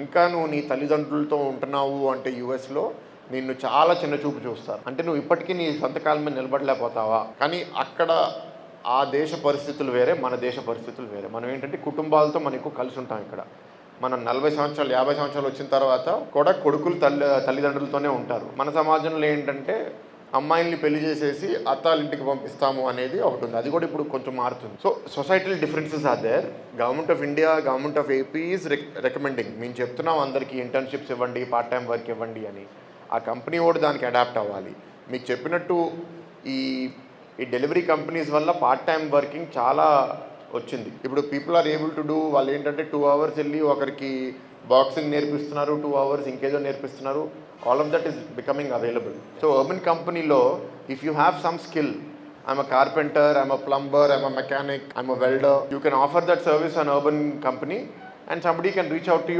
ఇంకా నువ్వు నీ తల్లిదండ్రులతో ఉంటున్నావు అంటే యూఎస్లో నిన్ను చాలా చిన్న చూపు చూస్తారు. అంటే నువ్వు ఇప్పటికీ నీ సొంత కాళ్ళ మీద నిలబడలేకపోతావా? కానీ అక్కడ ఆ దేశ పరిస్థితులు వేరే, మన దేశ పరిస్థితులు వేరే. మనం ఏంటంటే కుటుంబాలతో మనం ఎక్కువ కలిసి ఉంటాం ఇక్కడ. మనం 40 సంవత్సరాలు 50 సంవత్సరాలు వచ్చిన తర్వాత కూడా కొడుకులు తల్లిదండ్రులతోనే ఉంటారు. మన సమాజంలో ఏంటంటే అమ్మాయిల్ని పెళ్లి చేసేసి అత్తాలింటికి పంపిస్తాము అనేది ఒకటి ఉంది. అది కూడా ఇప్పుడు కొంచెం మారుతుంది. So societal differences are there. Government of India, government of AP is recommending. మేము చెప్తున్నాం అందరికీ ఇంటర్న్షిప్స్ ఇవ్వండి, పార్ట్ టైం వర్క్ ఇవ్వండి అని. ఆ కంపెనీ కూడా దానికి అడాప్ట్ అవ్వాలి. మీకు చెప్పినట్టు ఈ డెలివరీ కంపెనీస్ వల్ల పార్ట్ టైం వర్కింగ్ చాలా వచ్చింది. ఇప్పుడు people are able to do. వాళ్ళు ఏంటంటే 2 hours వెళ్ళి ఒకరికి బాక్సింగ్ నేర్పిస్తున్నారు, 2 hours ఇంకేదో నేర్పిస్తున్నారు. All of that is becoming available. So Urban కంపెనీలో if you have some skill, I'm a carpenter, I'm a plumber, I'm a mechanic, I'm a welder, you can offer that service on urban company and somebody can reach out to you